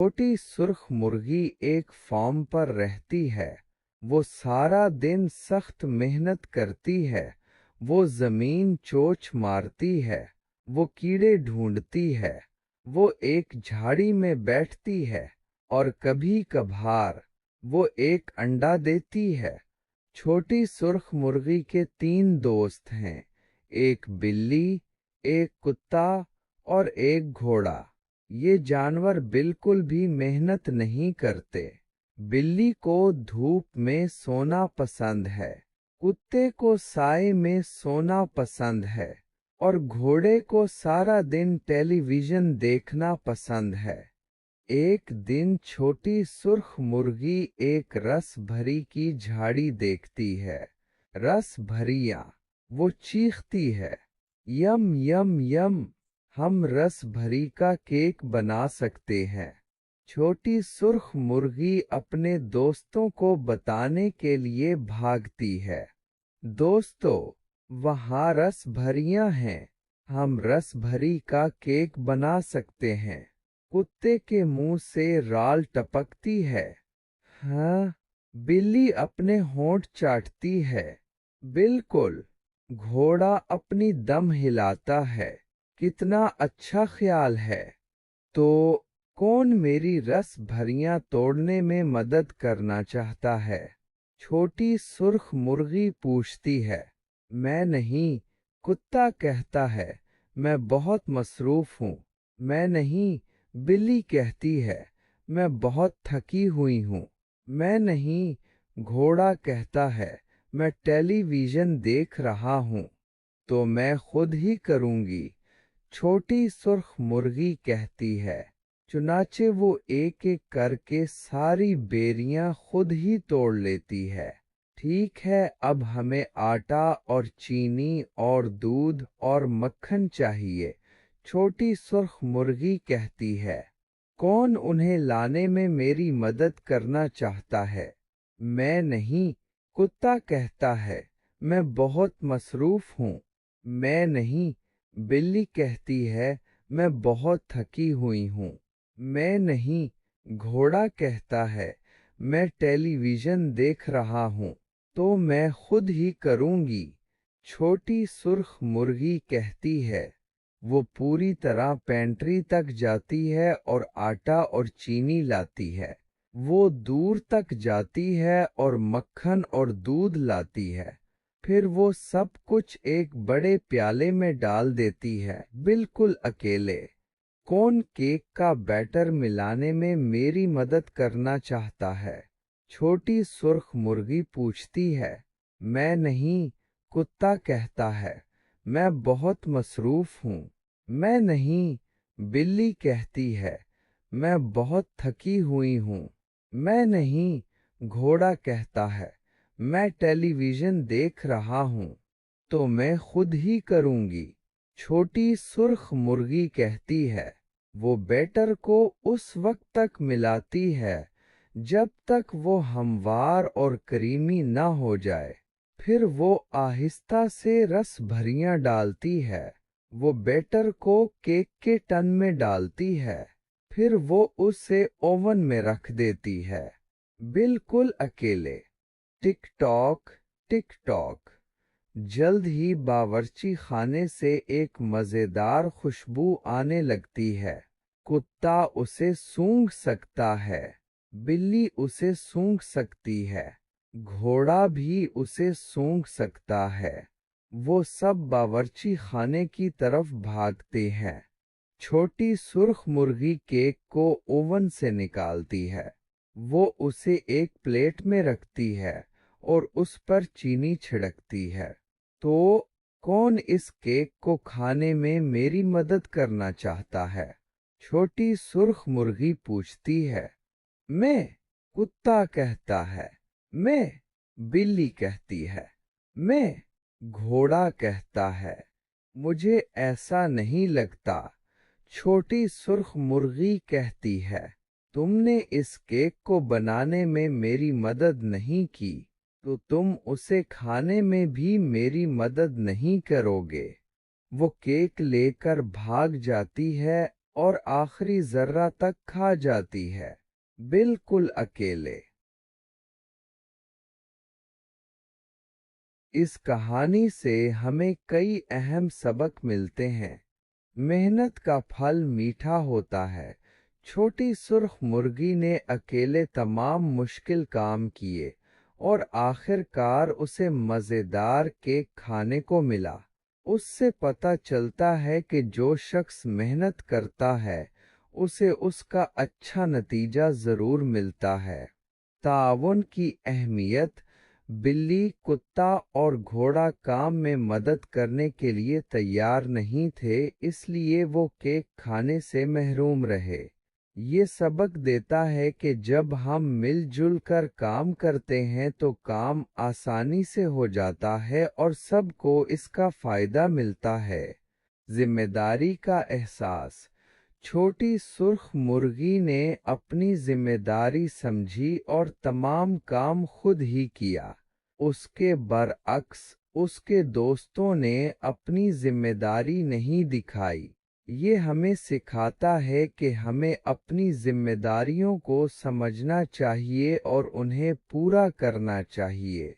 छोटी सुर्ख मुर्गी एक फार्म पर रहती है। वो सारा दिन सख्त मेहनत करती है। वो जमीन चोंच मारती है। वो कीड़े ढूंढती है। वो एक झाड़ी में बैठती है और कभी कभार वो एक अंडा देती है। छोटी सुर्ख मुर्गी के 3 दोस्त हैं, एक बिल्ली, एक कुत्ता और एक घोड़ा। ये जानवर बिल्कुल भी मेहनत नहीं करते। बिल्ली को धूप में सोना पसंद है, कुत्ते को साए में सोना पसंद है और घोड़े को सारा दिन टेलीविजन देखना पसंद है। एक दिन छोटी सुर्ख मुर्गी एक रस भरी की झाड़ी देखती है। रस भरिया, वो चीखती है, यम यम यम, हम रस भरी का केक बना सकते हैं। छोटी सुर्ख मुर्गी अपने दोस्तों को बताने के लिए भागती है। दोस्तों, वहाँ रस भरियाँ हैं, हम रस भरी का केक बना सकते हैं। कुत्ते के मुंह से राल टपकती है। हाँ, बिल्ली अपने होंठ चाटती है। बिल्कुल। घोड़ा अपनी दम हिलाता है। कितना अच्छा ख्याल है। तो कौन मेरी रस भरियां तोड़ने में मदद करना चाहता है? छोटी सुर्ख मुर्गी पूछती है। मैं नहीं, कुत्ता कहता है, मैं बहुत मसरूफ हूँ। मैं नहीं, बिल्ली कहती है, मैं बहुत थकी हुई हूँ। मैं नहीं, घोड़ा कहता है, मैं टेलीविजन देख रहा हूँ। तो मैं खुद ही करूँगी, छोटी सुर्ख मुर्गी कहती है। चुनाचे वो एक एक करके सारी बेरियां खुद ही तोड़ लेती है। ठीक है, अब हमें आटा और चीनी और दूध और मक्खन चाहिए, छोटी सुर्ख मुर्गी कहती है। कौन उन्हें लाने में मेरी मदद करना चाहता है? मैं नहीं, कुत्ता कहता है, मैं बहुत मसरूफ हूँ। मैं नहीं, बिल्ली कहती है, मैं बहुत थकी हुई हूँ। मैं नहीं, घोड़ा कहता है, मैं टेलीविजन देख रहा हूँ। तो मैं खुद ही करूँगी, छोटी सुर्ख मुर्गी कहती है। वो पूरी तरह पेंट्री तक जाती है और आटा और चीनी लाती है। वो दूर तक जाती है और मक्खन और दूध लाती है। फिर वो सब कुछ एक बड़े प्याले में डाल देती है, बिल्कुल अकेले। कौन केक का बैटर मिलाने में मेरी मदद करना चाहता है? छोटी सुर्ख मुर्गी पूछती है। मैं नहीं, कुत्ता कहता है, मैं बहुत मसरूफ हूँ। मैं नहीं, बिल्ली कहती है, मैं बहुत थकी हुई हूँ। मैं नहीं, घोड़ा कहता है, मैं टेलीविजन देख रहा हूँ। तो मैं खुद ही करूँगी, छोटी सुर्ख मुर्गी कहती है। वो बैटर को उस वक्त तक मिलाती है जब तक वो हमवार और क्रीमी न हो जाए। फिर वो आहिस्ता से रस भरियां डालती है। वो बैटर को केक के टन में डालती है। फिर वो उसे ओवन में रख देती है, बिल्कुल अकेले। Tick tock, tick tock. जल्द ही बावर्ची खाने से एक मजेदार खुशबू आने लगती है। कुत्ता उसे सूंघ सकता है, बिल्ली उसे सूंघ सकती है, घोड़ा भी उसे सूंघ सकता है। वो सब बावर्ची खाने की तरफ भागते हैं। छोटी सुर्ख मुर्गी केक को ओवन से निकालती है। वो उसे एक प्लेट में रखती है और उस पर चीनी छिड़कती है। तो कौन इस केक को खाने में मेरी मदद करना चाहता है? छोटी सुर्ख मुर्गी पूछती है। मैं, कुत्ता कहता है। मैं, बिल्ली कहती है। मैं, घोड़ा कहता है। मुझे ऐसा नहीं लगता, छोटी सुर्ख मुर्गी कहती है। तुमने इस केक को बनाने में मेरी मदद नहीं की, तो तुम उसे खाने में भी मेरी मदद नहीं करोगे। वो केक लेकर भाग जाती है اور آخری ذرہ تک کھا جاتی ہے، بالکل اکیلے۔ اس کہانی سے ہمیں کئی اہم سبق ملتے ہیں۔ محنت کا پھل میٹھا ہوتا ہے۔ چھوٹی سرخ مرغی نے اکیلے تمام مشکل کام کیے اور آخر کار اسے مزیدار کیک کھانے کو ملا۔ اس سے پتہ چلتا ہے کہ جو شخص محنت کرتا ہے اسے اس کا اچھا نتیجہ ضرور ملتا ہے۔ تعاون کی اہمیت۔ بلی، کتا اور گھوڑا کام میں مدد کرنے کے لیے تیار نہیں تھے، اس لیے وہ کیک کھانے سے محروم رہے۔ یہ سبق دیتا ہے کہ جب ہم مل جل کر کام کرتے ہیں تو کام آسانی سے ہو جاتا ہے اور سب کو اس کا فائدہ ملتا ہے۔ ذمہ داری کا احساس۔ چھوٹی سرخ مرغی نے اپنی ذمہ داری سمجھی اور تمام کام خود ہی کیا۔ اس کے برعکس اس کے دوستوں نے اپنی ذمہ داری نہیں دکھائی۔ یہ ہمیں سکھاتا ہے کہ ہمیں اپنی ذمہ داریوں کو سمجھنا چاہیے اور انہیں پورا کرنا چاہیے۔